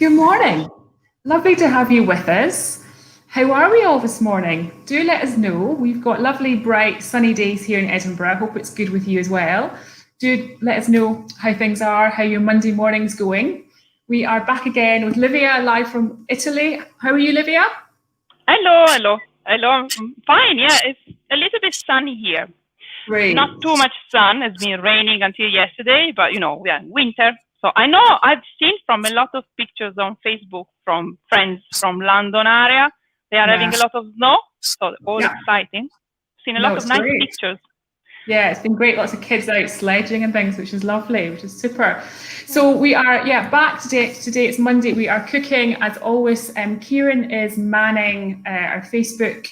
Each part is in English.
Good morning. Lovely to have you with us. How are we all this morning? Do let us know. We've got lovely, bright, sunny days here in Edinburgh. I hope it's good with you as well. Do let us know how things are, how your Monday morning's going. We are back again with Livia, live from Italy. How are you, Livia? Hello. I'm fine, yeah. It's a little bit sunny here. Great. Not too much sun. It's been raining until yesterday, but we are in winter. So I know I've seen from a lot of pictures on Facebook from friends from London area. They are having a lot of snow, so all exciting. Seen a lot of nice pictures. Yeah, it's been great. Lots of kids out sledging and things, which is lovely, which is super. So we are, back today. Today it's Monday. We are cooking as always. Kieran is manning our Facebook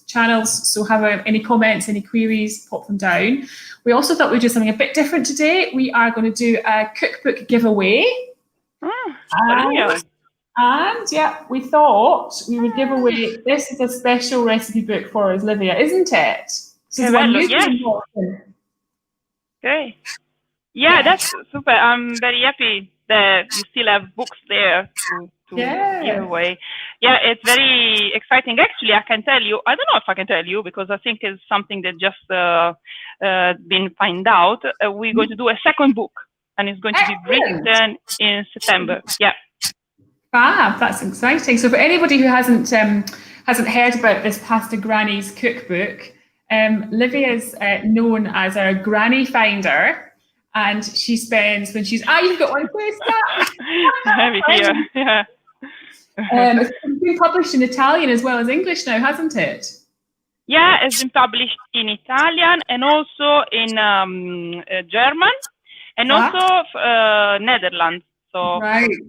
channels. So have any comments, any queries, pop them down. We also thought we'd do something a bit different today. We are going to do a cookbook giveaway. And we thought we would give away, this is a special recipe book for us, Livia, isn't it? Yes. Okay. Yeah, that's super. I'm very happy that you still have books there to give away. Yeah, it's very exciting. Actually, I can tell you, I don't know if I can tell you because I think it's something that just been found out. We're going to do a second book and it's going to be written in September. Yeah. Fab, that's exciting. So for anybody who hasn't heard about this Pasta Granny's cookbook, Livia's known as our granny finder, and she spends when she's you've got one place here. Yeah. It's been published in Italian as well as English now, hasn't it? Yeah, it's been published in Italian and also in German and also Netherlands, so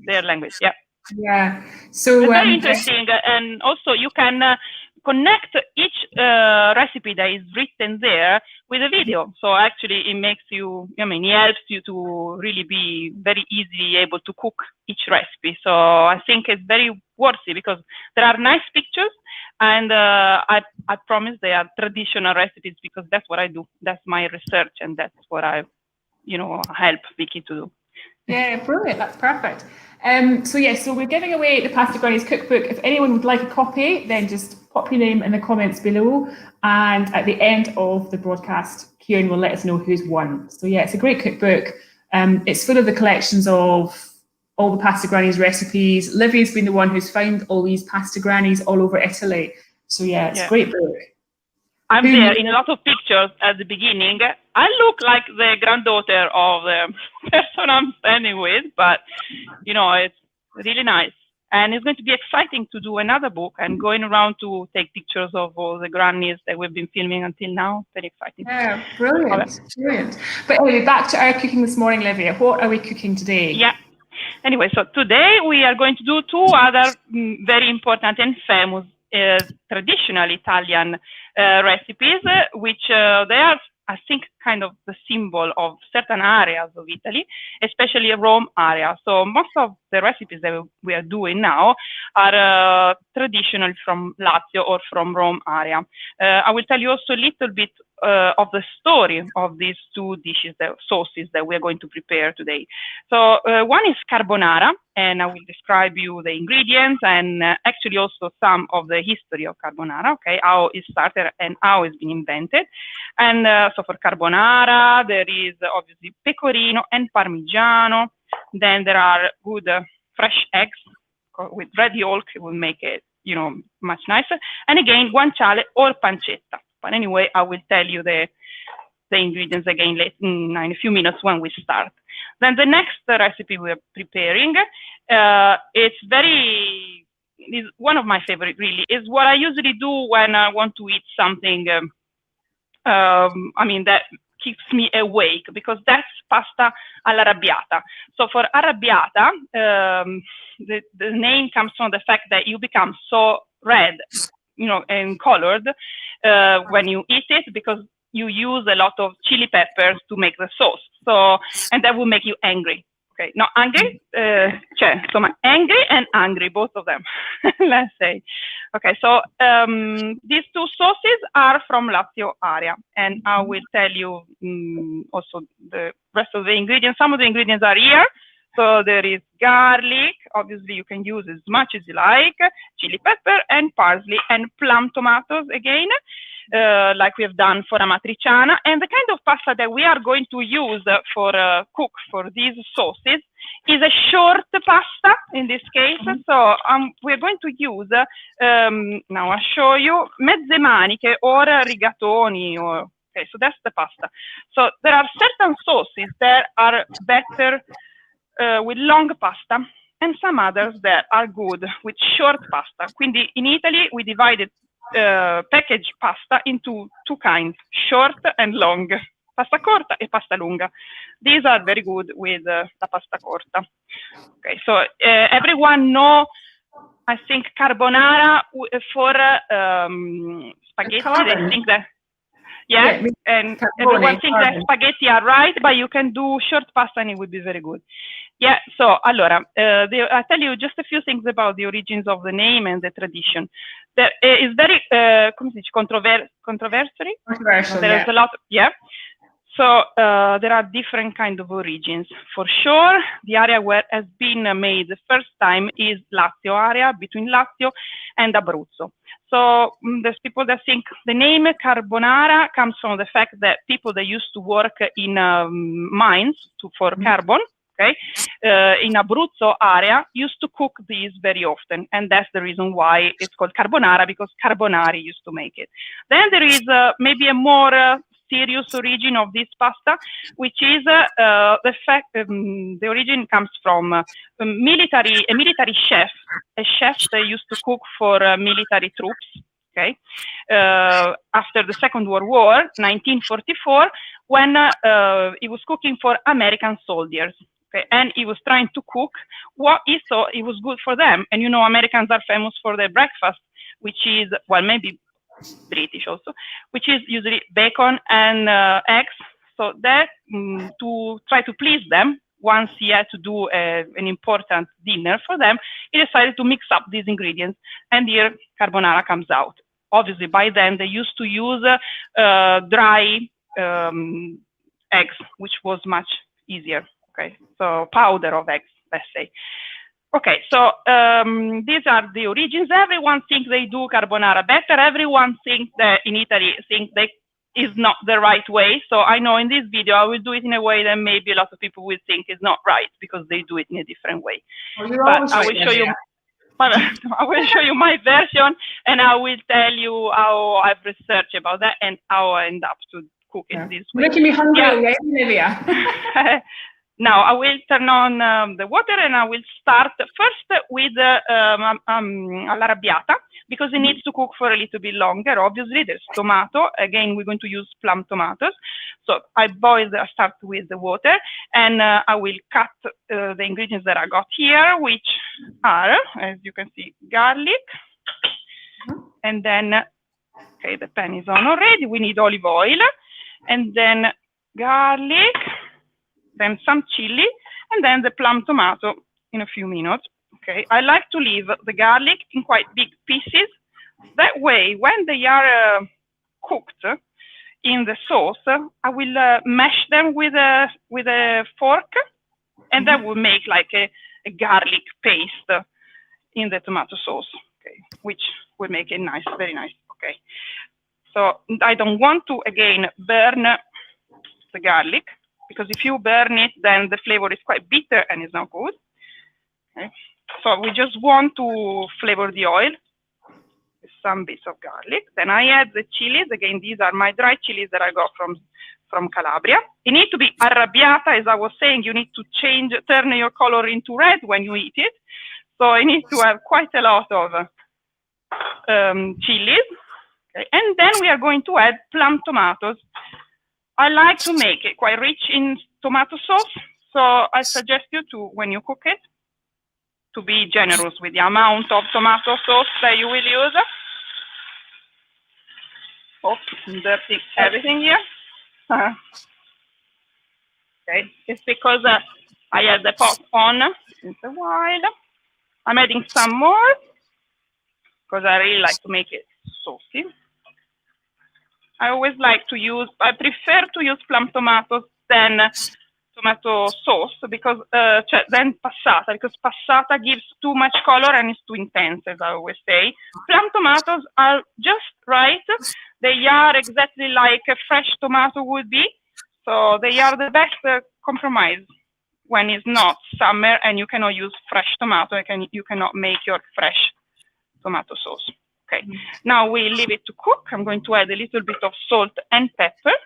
their language. Yeah. Yeah. So it's very interesting, and also you can connect each recipe that is written there with a video. So actually it makes you, it helps you to really be very easily able to cook each recipe. So I think it's very worthy because there are nice pictures and I promise they are traditional recipes because that's what I do. That's my research and that's what I, help Vicky to do. Yeah, brilliant. That's perfect. So we're giving away the Pasta Granny's cookbook. If anyone would like a copy, then just pop your name in the comments below. And at the end of the broadcast, Kieran will let us know who's won. So yeah, it's a great cookbook. It's full of the collections of all the Pasta Granny's recipes. Livia's been the one who's found all these Pasta Grannies all over Italy. So yeah, it's a great book. I'm there in a lot of pictures at the beginning. I look like the granddaughter of the person I'm standing with, but, it's really nice. And it's going to be exciting to do another book and going around to take pictures of all the grannies that we've been filming until now. Very exciting. Yeah, brilliant. Brilliant. But anyway, back to our cooking this morning, Livia. What are we cooking today? Yeah. Anyway, so today we are going to do two other very important and famous traditional Italian recipes, which they are, I think, kind of the symbol of certain areas of Italy, especially Rome area. So most of the recipes that we are doing now are traditional from Lazio or from Rome area. I will tell you also a little bit of the story of these two dishes, the sauces that we are going to prepare today. So one is carbonara, and I will describe you the ingredients and actually also some of the history of carbonara, okay, how it started and how it's been invented. And so for carbonara, there is obviously pecorino and parmigiano. Then there are good fresh eggs with red yolk. It will make it, much nicer. And again, guanciale or pancetta. But anyway, I will tell you the ingredients again in a few minutes when we start. Then the next recipe we are preparing, it's one of my favorite really, is what I usually do when I want to eat something, that keeps me awake, because that's pasta all'arrabbiata. So for arrabbiata, the name comes from the fact that you become so red, and colored when you eat it, because you use a lot of chili peppers to make the sauce. So, and that will make you angry. Okay, not angry, angry and angry, both of them, let's say. Okay, so these two sauces are from Lazio area, and I will tell you also the rest of the ingredients. Some of the ingredients are here. So there is garlic, obviously you can use as much as you like, chili pepper and parsley and plum tomatoes again, like we have done for amatriciana. And the kind of pasta that we are going to use for cook for these sauces is a short pasta in this case. So we're going to use, now I'll show you, mezze maniche or rigatoni. Okay, so that's the pasta. So there are certain sauces that are better with long pasta and some others that are good with short pasta. Quindi in Italy we divided packaged pasta into two kinds, short and long. Pasta corta e pasta lunga. These are very good with la pasta corta. Okay, so everyone know, I think, carbonara for spaghetti. They think that, yes, yeah, and everyone thinks that spaghetti are right, but you can do short pasta and it would be very good. Yeah, so allora, I'll tell you just a few things about the origins of the name and the tradition. There is very, come si dice, controversy. Controversial, There's a lot, yeah. So there are different kind of origins. For sure, the area where has been made the first time is Lazio area, between Lazio and Abruzzo. So there's people that think the name carbonara comes from the fact that people that used to work in mines for carbon, okay, in Abruzzo area used to cook these very often, and that's the reason why it's called carbonara, because carbonari used to make it. Then there is maybe a more serious origin of this pasta, which is the fact the origin comes from a military chef, a chef that used to cook for military troops. Okay, after the Second World War, 1944, when he was cooking for American soldiers. Okay, and he was trying to cook what he thought it was good for them. And you know, Americans are famous for their breakfast, which is, well, maybe British also, which is usually bacon and eggs. So that to try to please them, once he had to do an important dinner for them, he decided to mix up these ingredients, and here carbonara comes out. Obviously, by then they used to use dry eggs, which was much easier. Okay, so powder of eggs, let's say. Okay, so these are the origins. Everyone thinks they do carbonara better. Everyone thinks that in Italy that is not the right way. So I know in this video I will do it in a way that maybe a lot of people will think is not right because they do it in a different way. But I will show you. I will show you my version, and I will tell you how I've researched about that and how I end up to cook it this way. Making me hungry already, Livia. Now I will turn on the water, and I will start first with all'arrabbiata, because it needs to cook for a little bit longer. Obviously, there's tomato. Again, we're going to use plum tomatoes. So I start with the water, and I will cut the ingredients that I got here, which are, as you can see, garlic. And then, okay, the pan is on already. We need olive oil, and then garlic, then some chili, and then the plum tomato in a few minutes. Okay, I like to leave the garlic in quite big pieces. That way, when they are cooked in the sauce, I will mash them with a fork, and that will make like a garlic paste in the tomato sauce. Okay, which will make it nice, very nice. Okay, so I don't want to again burn the garlic, because if you burn it, then the flavor is quite bitter and it's not good. Okay. So we just want to flavor the oil with some bits of garlic. Then I add the chilies. Again, these are my dry chilies that I got from Calabria. You need to be arrabbiata, as I was saying. You need to turn your color into red when you eat it. So you need to have quite a lot of chilies. Okay. And then we are going to add plum tomatoes. I like to make it quite rich in tomato sauce, so I suggest you to, when you cook it, to be generous with the amount of tomato sauce that you will use. Oh, I'm dirty everything here. Okay, it's because I had the pot on since a while. I'm adding some more because I really like to make it saucy. I always like to use, I prefer to use plum tomatoes than tomato sauce because then passata, because passata gives too much color and it's too intense, as I always say. Plum tomatoes are just right. They are exactly like a fresh tomato would be. So they are the best compromise when it's not summer and you cannot use fresh tomato. You cannot make your fresh tomato sauce. Okay, now we leave it to cook. I'm going to add a little bit of salt and pepper,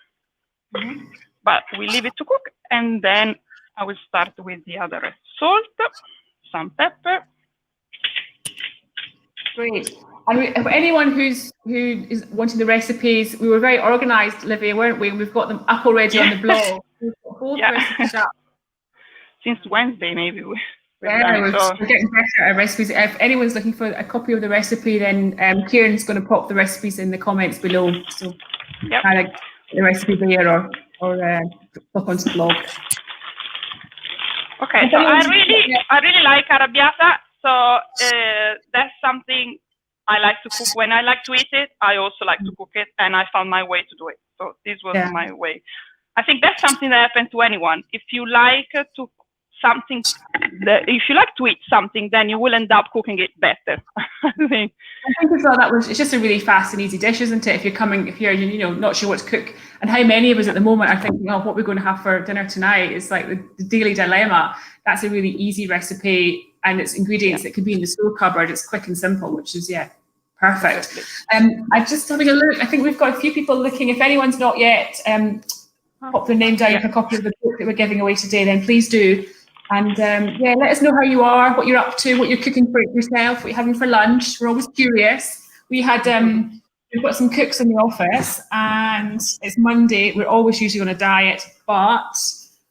but we leave it to cook, and then I will start with the other salt, some pepper. Great. And for anyone who is wanting the recipes, we were very organised, Livia, weren't we? We've got them up already on the blog. We've got both recipes up. Since Wednesday, maybe. We're getting better at recipes. If anyone's looking for a copy of the recipe, then Kieran's going to pop the recipes in the comments below. So kind of the recipe there or pop onto the blog. Okay, so I really like arrabbiata. So that's something I like to cook. When I like to eat it, I also like to cook it, and I found my way to do it. So this was my way. I think that's something that happens to anyone. If you like to something, if you like to eat something, then you will end up cooking it better. I think as well it's just a really fast and easy dish, isn't it? If you're not sure what to cook, and how many of us at the moment are thinking, what we're going to have for dinner tonight is like the daily dilemma. That's a really easy recipe, and it's ingredients that can be in the store cupboard. It's quick and simple, which is perfect. I'm just having a look. I think we've got a few people looking. If anyone's not yet pop their name down for a copy of the book that we're giving away today, then please do. And let us know how you are, what you're up to, what you're cooking for yourself, what you're having for lunch. We're always curious. We've got some cooks in the office, and it's Monday. We're always usually on a diet, but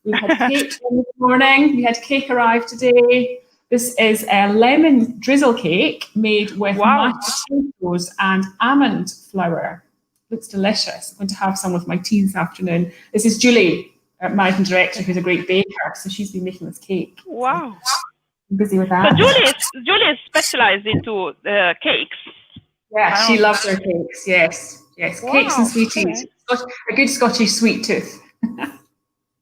we had cake this morning. We had cake arrive today. This is a lemon drizzle cake made with mashed potatoes and almond flour. Looks delicious. I'm going to have some with my tea this afternoon. This is Julie, our managing director, who's a great baker. So she's been making this cake. Wow. So I'm busy with that. So Julie is specialized into cakes. Yeah, she loves her cakes. Yes. Wow, cakes and sweeties. Okay. A good Scottish sweet tooth.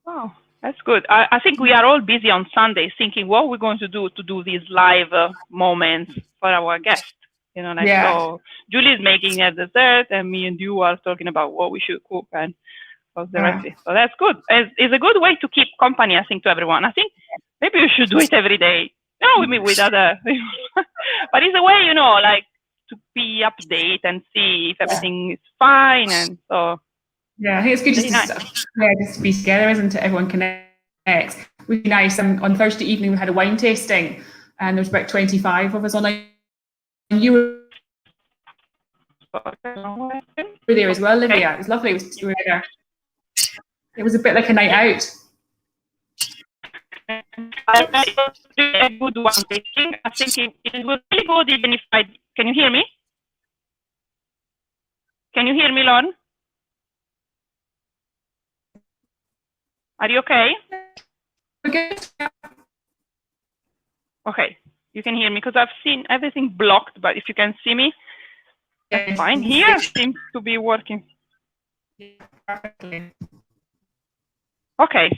Wow. That's good. I think we are all busy on Sundays thinking what we're going to do these live moments for our guests. So Julie is making a dessert, and me and you are talking about what we should cook and what's the recipe. So that's good. It's a good way to keep company, I think, to everyone. I think maybe you should do it every day. With other, but it's a way, like to be up to date and see if everything is fine, and so. Yeah, I think it's good just to be together, isn't it? Everyone connects. It would be nice. On Thursday evening, we had a wine tasting, and there was about 25 of us online. And you were there as well, Livia. It was lovely. You were there. It was a bit like a night out. It was really a good wine tasting. I think it was really good, even if can you hear me? Can you hear me, Lon? Are you okay? Okay, you can hear me because I've seen everything blocked, but if you can see me, that's fine. Here seems to be working. Okay,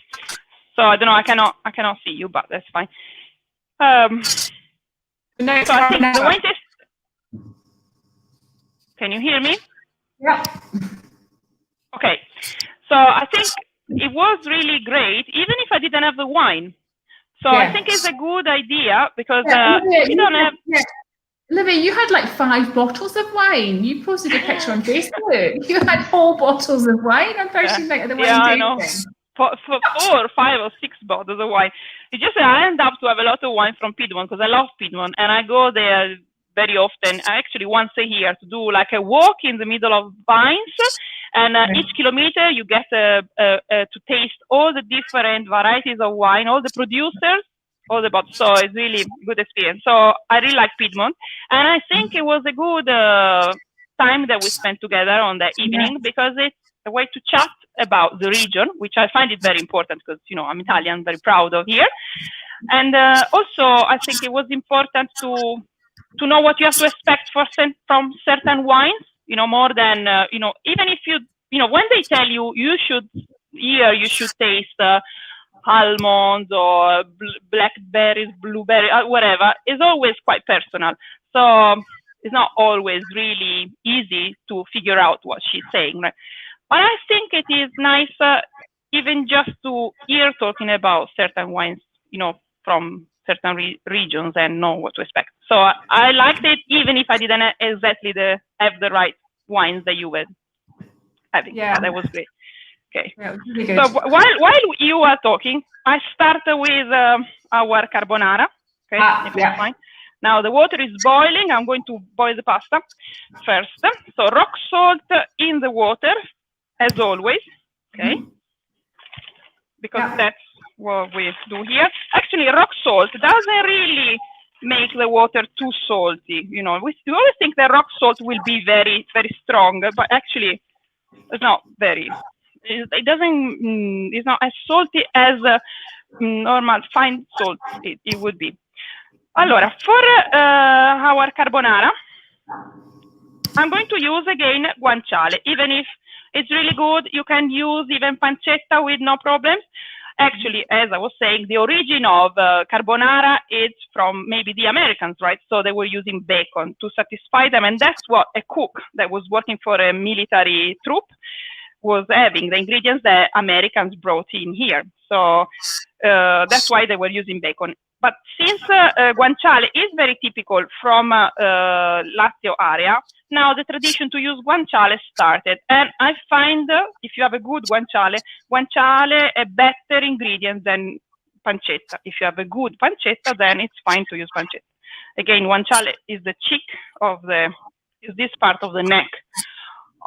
so I don't know. I cannot see you, but that's fine. So I think the wine test. Can you hear me? Yeah. Okay, so I think it was really great, even if I didn't have the wine. So I think it's a good idea because we don't have. Yeah. Livia, you had like 5 bottles of wine. You posted a picture on Facebook. You had whole bottles of wine on Thursday night at the wine tasting. I know. For 4 or 5 or 6 bottles of wine. It's just that I end up to have a lot of wine from Piedmont because I love Piedmont, and I go there very often. Actually, once a year to do like a walk in the middle of vines. And each kilometer you get to taste all the different varieties of wine, all the producers, all the bottles. So it's really good experience. So I really like Piedmont. And I think it was a good time that we spent together on that evening because it's a way to chat about the region, which I find it very important because, I'm Italian, very proud of here. And also I think it was important to know what you have to expect from certain wines. More than, even if when they tell you, you should taste almonds or blackberries, blueberry, whatever, is always quite personal. So it's not always really easy to figure out what she's saying, right? But I think it is nice, even just to hear talking about certain wines, from certain regions and know what to expect. So I liked it, even if I didn't exactly have the right wines that you were having. Yeah. But that was great. Okay. Yeah, it was really good. So while you are talking, I start with our carbonara. Okay, if it's fine. Now the water is boiling. I'm going to boil the pasta first. So rock salt in the water, as always. Okay, because that's what we do here. Actually, rock salt doesn't really make the water too salty. We always think that rock salt will be very, very strong, but actually, it's not very. It doesn't. It's not as salty as normal fine salt it would be. Allora, for our carbonara, I'm going to use again guanciale. Even if it's really good, you can use even pancetta with no problems. Actually, as I was saying, the origin of carbonara is from maybe the Americans, right? So they were using bacon to satisfy them. And that's what a cook that was working for a military troop was having, the ingredients that Americans brought in here. So that's why they were using bacon. But since guanciale is very typical from Lazio area, now the tradition to use guanciale started. And I find if you have a good guanciale a better ingredient than pancetta. If you have a good pancetta, then it's fine to use pancetta. Again, guanciale is the cheek of is this part of the neck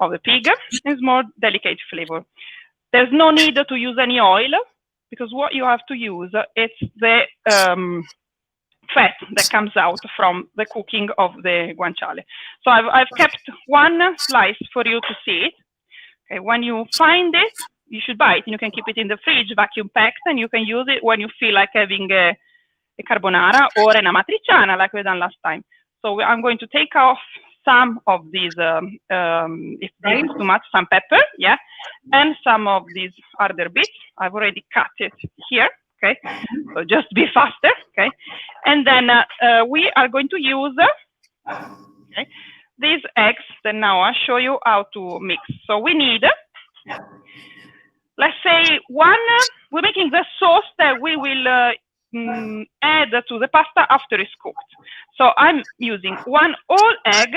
of the pig. It's more delicate flavor. There's no need to use any oil, because what you have to use is the fat that comes out from the cooking of the guanciale. So I've kept one slice for you to see it. Okay, when you find it, you should buy it. You can keep it in the fridge, vacuum packed, and you can use it when you feel like having a carbonara or an amatriciana like we done last time. So I'm going to take off some of these, if this is too much, some pepper, yeah, and some of these other bits. I've already cut it here, okay, so just be faster, okay, and then we are going to use these eggs that now I'll show you how to mix. So we need, let's say, we're making the sauce that we will add to the pasta after it's cooked. So I'm using one whole egg,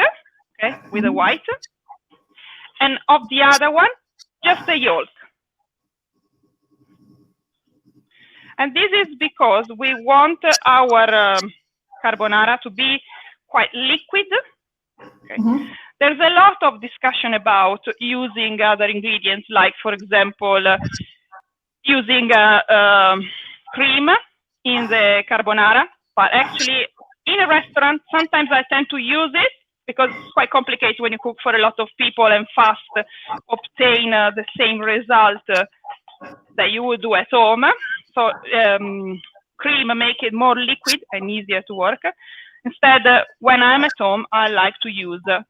okay, with a white, and of the other one, just a yolk. And this is because we want our carbonara to be quite liquid. Okay. There's a lot of discussion about using other ingredients, like, for example, using cream in the carbonara, but actually in a restaurant, sometimes I tend to use it because it's quite complicated when you cook for a lot of people and fast obtain the same result that you would do at home. So cream make it more liquid and easier to work. Instead, when I'm at home, I like to use, to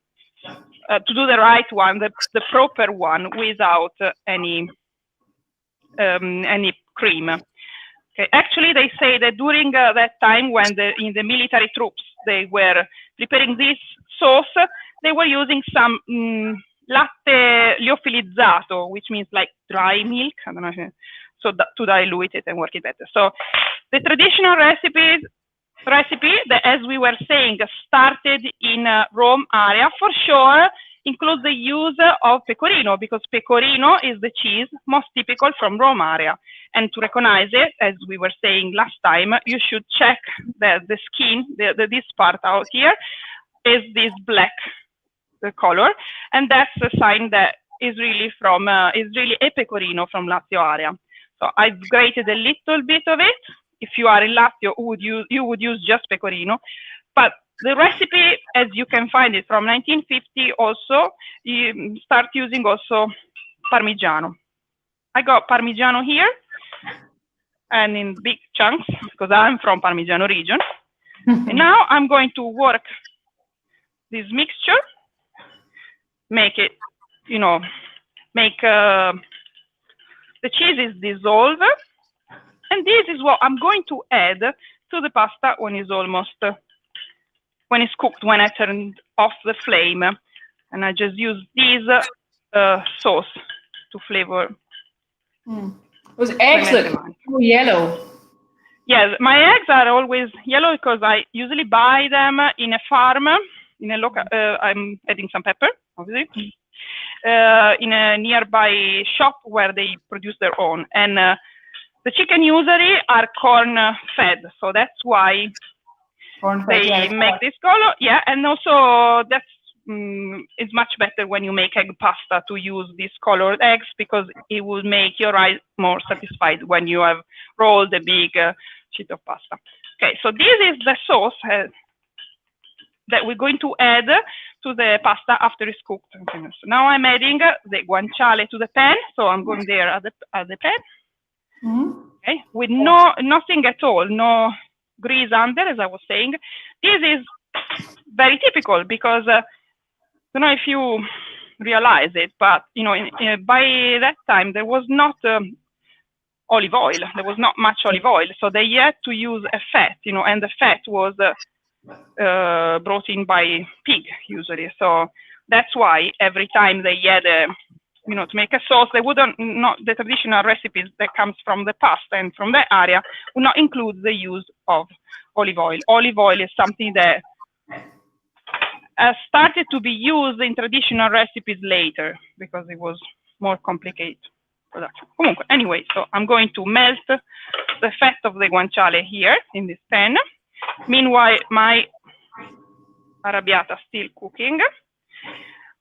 do the right one, the proper one, without any cream. Okay. Actually, they say that during that time when in the military troops, they were preparing this sauce, they were using some latte liofilizzato, which means like dry milk. I don't know, so to dilute it and work it better. So the traditional recipe that, as we were saying, started in Rome area, for sure includes the use of pecorino, because pecorino is the cheese most typical from Rome area. And to recognize it, as we were saying last time, you should check the skin, this part out here is this black color, and that's a sign that is really from is really a pecorino from Lazio area. So I've grated a little bit of it. If you are in Lazio, you would use just pecorino, but the recipe, as you can find it from 1950, also you start using also Parmigiano. I got Parmigiano here, and in big chunks, because I'm from Parmigiano region. And now I'm going to work this mixture, make it, make the cheese is dissolved, And this is what I'm going to add to the pasta when it's almost, when it's cooked, when I turned off the flame. And I just use this sauce to flavor. Those eggs look yellow. Yes, my eggs are always yellow because I usually buy them in a farm, in a local, I'm adding some pepper, obviously, in a nearby shop where they produce their own. And the chicken usually are corn fed, so that's why they make this color. Yeah, and also that's it's much better when you make egg pasta to use these colored eggs, because it will make your eyes more satisfied when you have rolled a big sheet of pasta. Okay, so this is the sauce that we're going to add to the pasta after it's cooked. So now I'm adding the guanciale to the pan, so I'm going there at the pan. Okay, with nothing at all, no grease under, as I was saying. This is very typical because I don't know if you realize it, but you know, by that time there was not olive oil. There was not much olive oil, so they had to use a fat, you know, and the fat was brought in by pig usually. So that's why every time they had, you know, to make a sauce, they wouldn't, not the traditional recipes that comes from the pasta and from that area would not include the use of olive oil. Olive oil is something that started to be used in traditional recipes later because it was more complicated production. Anyway, so I'm going to melt the fat of the guanciale here in this pan. Meanwhile, my arrabbiata still cooking.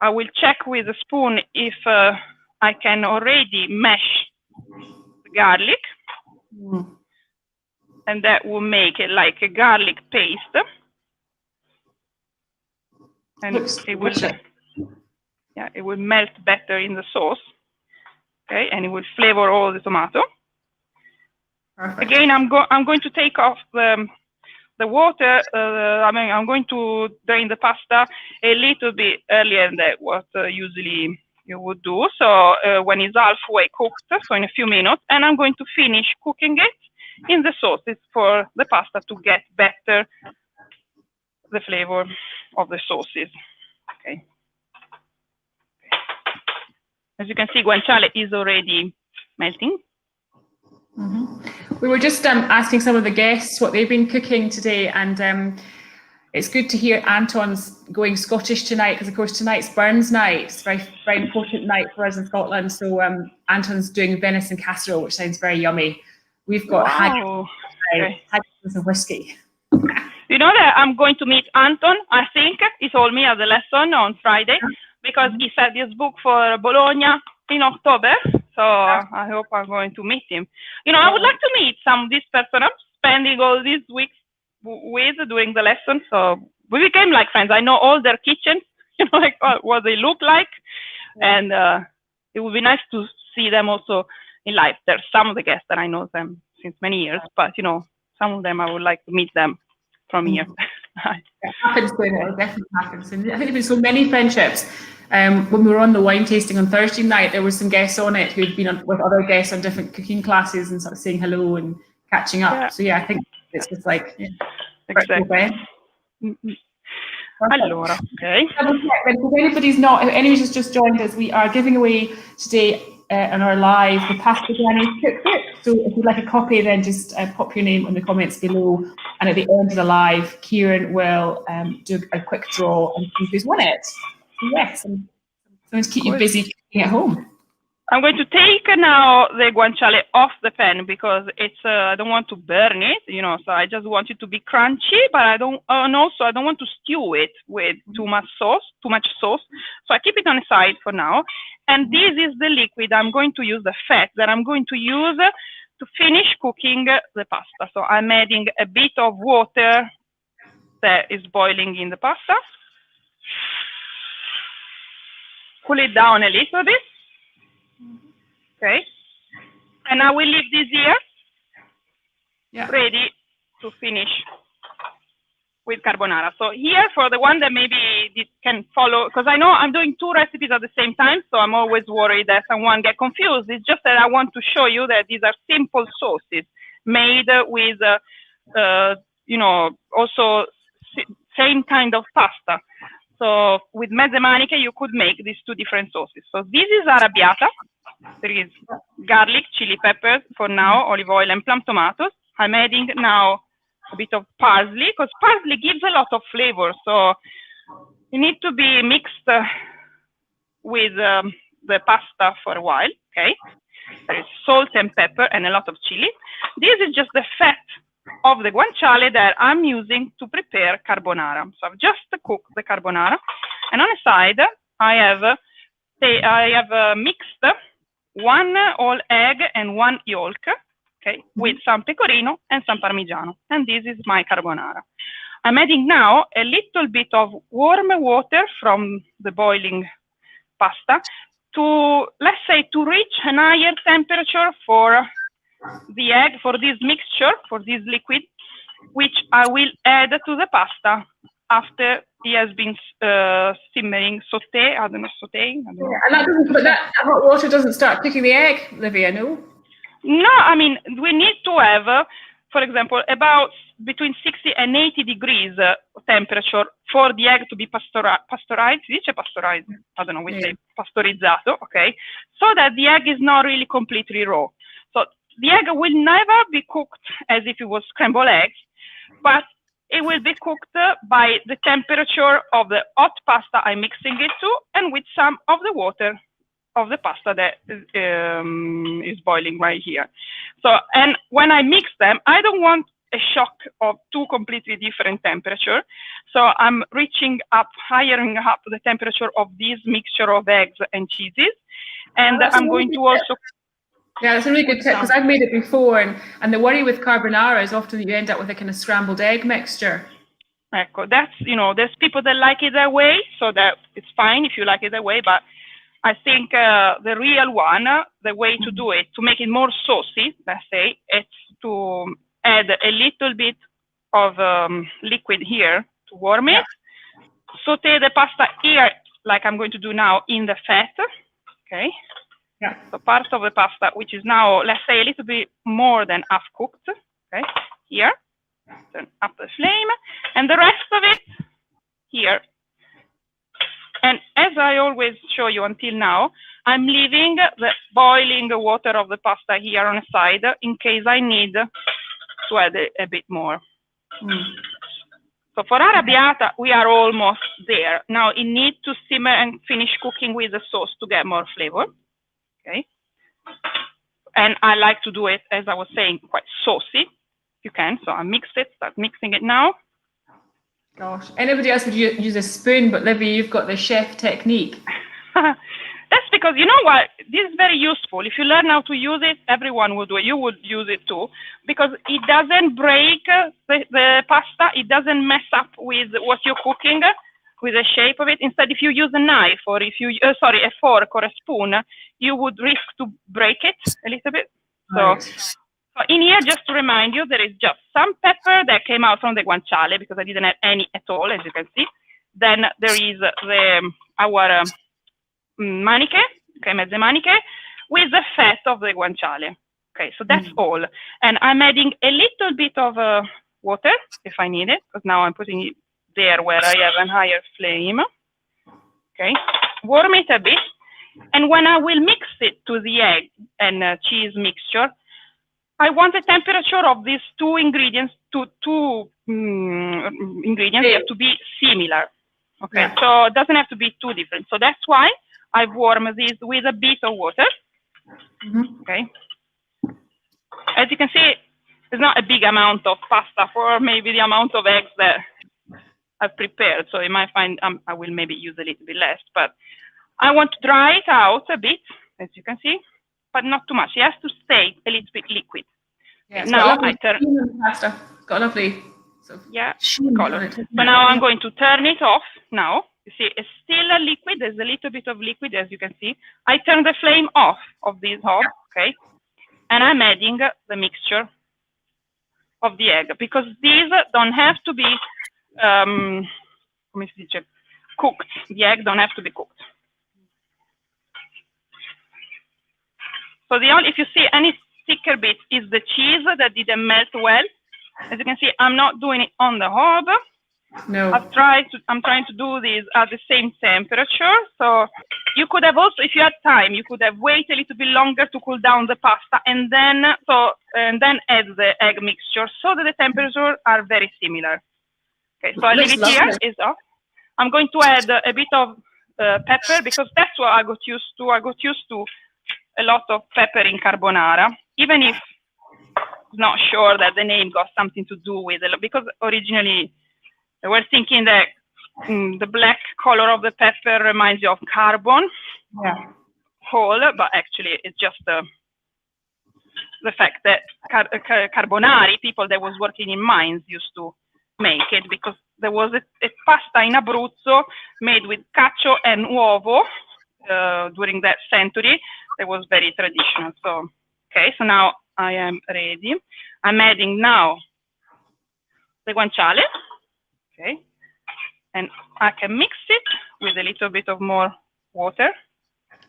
I will check with a spoon if I can already mash the garlic, and that will make it like a garlic paste. And it will, yeah, it will melt better in the sauce. Okay, and it will flavor all the tomato. Perfect. Again, I'm going to take off the water. I'm going to drain the pasta a little bit earlier than what usually you would do. So when it's halfway cooked, so in a few minutes, and I'm going to finish cooking it in the sauces for the pasta to get better the flavor of the sauces. Okay. As you can see, guanciale is already melting. We were just asking some of the guests what they've been cooking today, and it's good to hear Anton's going Scottish tonight, because of course tonight's Burns night. It's a very, very important night for us in Scotland. So Anton's doing venison casserole, which sounds very yummy. We've got haggis and whiskey. You know that I'm going to meet Anton, I think. He told me at the lesson on Friday, because he said his book for Bologna in October. So I hope I'm going to meet him. You know, I would like to meet some of this person I'm spending all these weeks with doing the lesson. So we became like friends. I know all their kitchens, you know, like what they look like. And it would be nice to see them also in life. There's some of the guests that I know them since many years, but you know, some of them I would like to meet them from here. It happens soon. It definitely happens. And I think there's been so many friendships. When we were on the wine tasting on Thursday night, there were some guests on it who'd been with other guests on different cooking classes and sort of saying hello and catching up. So yeah, I think it's just like exactly. Allora, okay. If anybody's just joined us, we are giving away today on our live the Pasta Granny cookbook. So if you'd like a copy, then just pop your name in the comments below. And at the end of the live, Kieran will do a quick draw and see who's won it. So yes, and going to keep you busy cooking at home. I'm going to take now the guanciale off the pan because it's I don't want to burn it, you know. So I just want it to be crunchy, but I don't, and also I don't want to stew it with too much sauce. So I keep it on the side for now. And this is the liquid I'm going to use, the fat that I'm going to use to finish cooking the pasta. So I'm adding a bit of water that is boiling in the pasta. Cool it down a little bit. Okay, and I will leave this here, ready to finish with carbonara. So here, for the one that maybe can follow, because I know I'm doing two recipes at the same time, so I'm always worried that someone get confused. It's just that I want to show you that these are simple sauces. made with, you know, also same kind of pasta. So with mezze maniche, you could make these two different sauces. So this is arrabbiata. There is garlic, chili peppers for now, olive oil, and plum tomatoes. I'm adding now a bit of parsley, because parsley gives a lot of flavor. So you need to be mixed with the pasta for a while, okay? There is salt and pepper and a lot of chili. This is just the fat of the guanciale that I'm using to prepare carbonara. So I've just cooked the carbonara, and on the side I have mixed one whole egg and one yolk, okay, with some pecorino and some parmigiano, and this is my carbonara. I'm adding now a little bit of warm water from the boiling pasta to, let's say, to reach a higher temperature for the egg, for this mixture, for this liquid, which I will add to the pasta after it has been simmering, sauteing. I don't know. And that hot water doesn't start cooking the egg, Livia, no? No, I mean, we need to have, for example, about between 60 and 80 degrees temperature for the egg to be pasteurized. Dice pasteurized? I don't know, we say pastorizzato, okay? So that the egg is not really completely raw. So the egg will never be cooked as if it was scrambled eggs, but it will be cooked by the temperature of the hot pasta I'm mixing it to, and with some of the water of the pasta that is boiling right here. So, and when I mix them, I don't want a shock of two completely different temperatures. So I'm hiring up the temperature of this mixture of eggs and cheeses. And I'm going to also... Yeah, that's a really good tip, because I've made it before, and the worry with carbonara is often that you end up with a kind of scrambled egg mixture. Ecco, that's, you know, there's people that like it that way, so that it's fine if you like it that way, but I think the real one, the way to do it, to make it more saucy, let's say, it's to add a little bit of liquid here to warm it, saute the pasta here, like I'm going to do now, in the fat, okay? Yeah. So part of the pasta, which is now, let's say, a little bit more than half cooked, okay, here, turn up the flame, and the rest of it here. And as I always show you until now, I'm leaving the boiling water of the pasta here on the side in case I need to add a bit more. So for arrabbiata, we are almost there. Now it needs to simmer and finish cooking with the sauce to get more flavor. Okay. And I like to do it, as I was saying, quite saucy. You can. So I start mixing it now. Gosh, anybody else would use a spoon, but Livia, you've got the chef technique. That's because, you know what, this is very useful. If you learn how to use it, everyone would do it. You would use it too, because it doesn't break the pasta. It doesn't mess up with what you're cooking, with the shape of it. Instead, if you use a knife or if you, a fork or a spoon, you would risk to break it a little bit. Right. So in here, just to remind you, there is just some pepper that came out from the guanciale because I didn't have any at all, as you can see. Then there is our maniche, okay, mezze maniche, with the fat of the guanciale. Okay, so that's all. And I'm adding a little bit of water if I need it, because now I'm putting it there where I have a higher flame. Okay, warm it a bit. And when I will mix it to the egg and cheese mixture, I want the temperature of these two ingredients, ingredients have to be similar. Okay, so it doesn't have to be too different. So that's why I've warmed this with a bit of water. Okay. As you can see, it's not a big amount of pasta for maybe the amount of eggs that I've prepared. So you might find I will maybe use a little bit less, but I want to dry it out a bit, as you can see, but not too much. It has to stay a little bit liquid. Yeah, now I turn pasta. It's got a lovely color. So now I'm going to turn it off now. You see, it's still a liquid. There's a little bit of liquid, as you can see. I turn the flame off of this hob, okay? And I'm adding the mixture of the egg, because these don't have to be cooked. The egg don't have to be cooked. So if you see any thicker bit is the cheese that didn't melt well. As you can see, I'm not doing it on the hob. No. I'm trying to do this at the same temperature. So you could have also, if you had time, you could have waited a little bit longer to cool down the pasta, and then add the egg mixture so that the temperatures are very similar. Okay, so I leave it here. It's off. I'm going to add a bit of pepper, because that's what I got used to. I got used to a lot of pepper in carbonara, even if I'm not sure that the name got something to do with it, because originally they were thinking that the black color of the pepper reminds you of carbon, whole, but actually it's just the fact that carbonari, people that was working in mines used to make it, because there was a pasta in Abruzzo made with cacio and uovo during that century. That was very traditional. So, okay, so now I am ready. I'm adding now the guanciale. Okay, and I can mix it with a little bit of more water.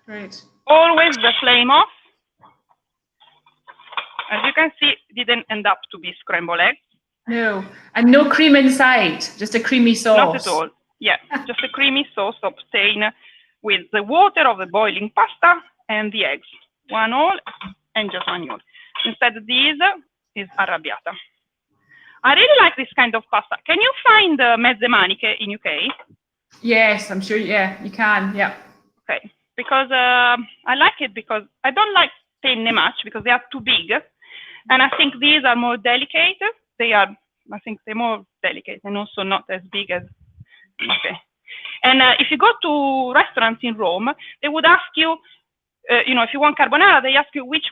Great. Always the flame off. As you can see, it didn't end up to be scrambled eggs. No, and no cream inside, just a creamy sauce. Not at all. Yeah, just a creamy sauce obtained with the water of the boiling pasta and the eggs. One all and just one yolk. Instead, this is arrabbiata. I really like this kind of pasta. Can you find mezze maniche in UK? Yes, I'm sure. Yeah, you can. Yeah. Okay, because I like it because I don't like penne much because they are too big, and I think these are more delicate. I think they're more delicate and also not as big as. Okay, and if you go to restaurants in Rome, they would ask you, if you want carbonara, they ask you which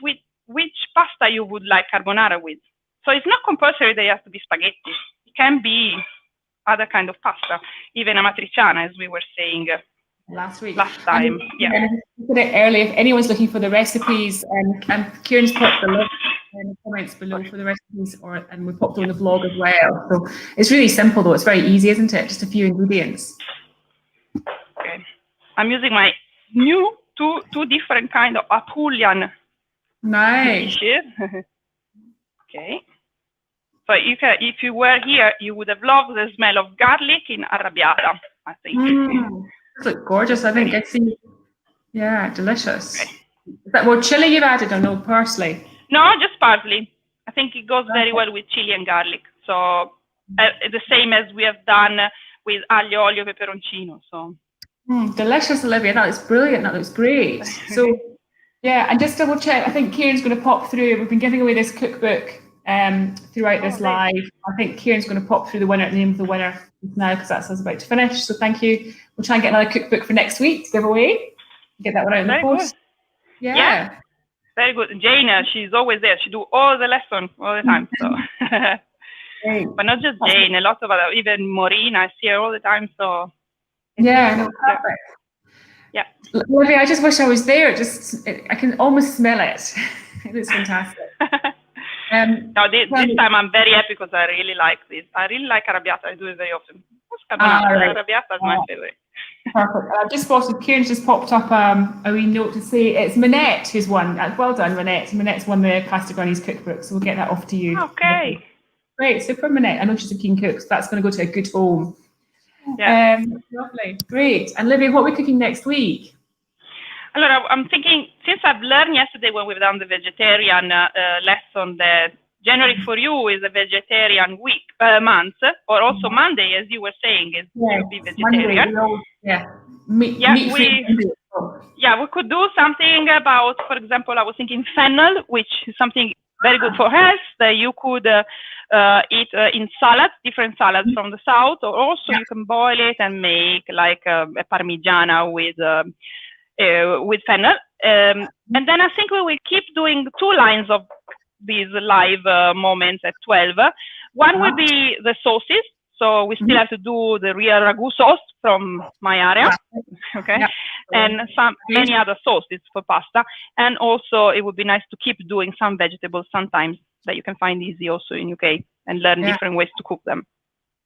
pasta you would like carbonara with. So it's not compulsory they have to be spaghetti. It can be other kind of pasta, even amatriciana, as we were saying last time. Yeah. And I said it earlier, if anyone's looking for the recipes, and Kieran's popped the link in the comments below for the recipes, and we popped on the blog as well. So it's really simple though. It's very easy, isn't it? Just a few ingredients. Okay. I'm using my new two different kind of Apulian dishes. Okay. So if you were here, you would have loved the smell of garlic in arrabbiata, I think. This looks gorgeous, I think. I see. Yeah, delicious. Okay. Is that more chili you've added or no parsley? No, just parsley. I think it goes very well with chili and garlic. So the same as we have done with aglio, olio, peperoncino. So delicious, Olivia. That looks brilliant. That looks great. So yeah, and just double check. I think Kieran's going to pop through. We've been giving away this cookbook throughout this live. I think Kieran's going to pop through the name of the winner now, because that's us about to finish. So thank you. We'll try and get another cookbook for next week to give away. Get that one out in the post. Yeah. Very good. Jane, she's always there. She do all the lessons all the time. So, but not just Jane. A lot of other, even Maureen, I see her all the time. So perfect. Yeah. Livia, I just wish I was there. I can almost smell it. It looks fantastic. No, this time I'm very happy because I really like this. I really like arrabbiata. I do it very often. Arrabbiata is my favorite. Perfect. I've just spotted Kieran's just popped up a wee note to say it's Minette who's won. Well done, Minette. Minette's won the Pasta Granny's cookbook, so we'll get that off to you. Okay. Great. So for Minette, I know she's a keen cook, so that's going to go to a good home. Yeah. Lovely. Great. And Livia, what are we cooking next week? Allora, I'm thinking, since I've learned yesterday when we've done the vegetarian lesson that January for you is a vegetarian month, or also Monday, as you were saying, will be vegetarian. Meat-free. We could do something about, for example, I was thinking fennel, which is something very good for health that you could eat in salads, different salads from the south, or also you can boil it and make like a parmigiana with fennel. And then I think we will keep doing 2 lines of these live moments at 12. One will be the sauces. So we still have to do the real ragu sauce from my area, and many other sauces for pasta. And also it would be nice to keep doing some vegetables sometimes that you can find easy also in UK and learn different ways to cook them.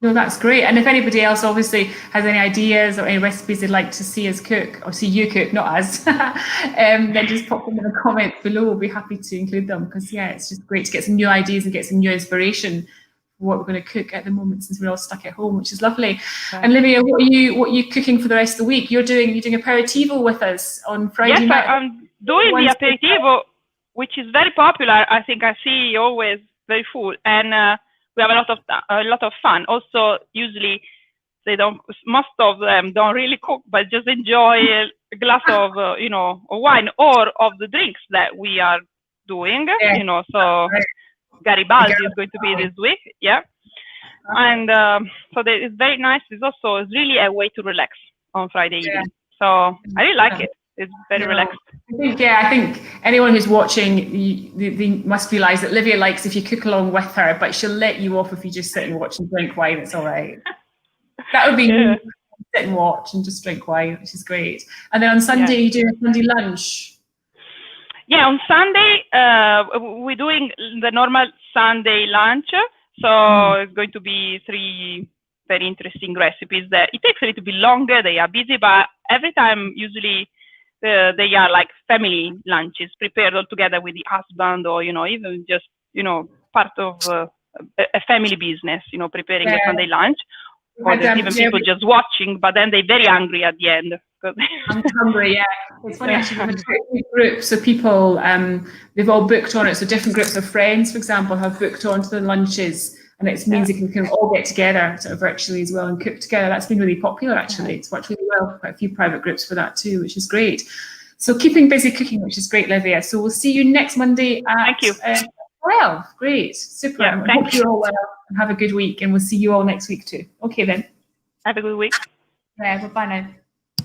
No, that's great. And if anybody else obviously has any ideas or any recipes they'd like to see us cook, or see you cook, not us, then just pop them in the comments below. We'll be happy to include them, because yeah, it's just great to get some new ideas and get some new inspiration for what we're going to cook at the moment, since we're all stuck at home, which is lovely. Right. And Livia, what are you cooking for the rest of the week? You're doing aperitivo with us on Friday night. Yes, I'm doing the aperitivo, which is very popular. I think I see always very full, and we have a lot of fun. Also, usually most of them don't really cook, but just enjoy a glass of wine or of the drinks that we are doing. Yeah. So Garibaldi is going to be this week, yeah. And so it's very nice. It's really a way to relax on Friday evening. So I really like it. It's very relaxed. I think anyone who's watching, they must realise that Livia likes if you cook along with her, but she'll let you off if you just sit and watch and drink wine. It's all right. That would be me, sit and watch and just drink wine, which is great. And then on Sunday, you do a Sunday lunch. Yeah, on Sunday, we're doing the normal Sunday lunch. So it's going to be 3 very interesting recipes. That it takes a little bit longer. They are busy, but every time, usually, they are like family lunches prepared all together with the husband, or even just part of a family business, preparing a Sunday lunch. Or there's even people just watching, but then they're very hungry at the end. I'm hungry, yeah. It's funny, actually, we have a group, so people, they've all booked on it. So different groups of friends, for example, have booked onto the lunches, and it means they can kind of all get together sort of virtually as well and cook together. That's been really popular, actually. It's worked really well. Quite a few private groups for that too, which is great. So keeping busy cooking, which is great, Livia. So we'll see you next Monday at 12. Great, super. Yeah, I hope you're all well and have a good week, and we'll see you all next week too. Okay then. Have a good week. Yeah, bye now.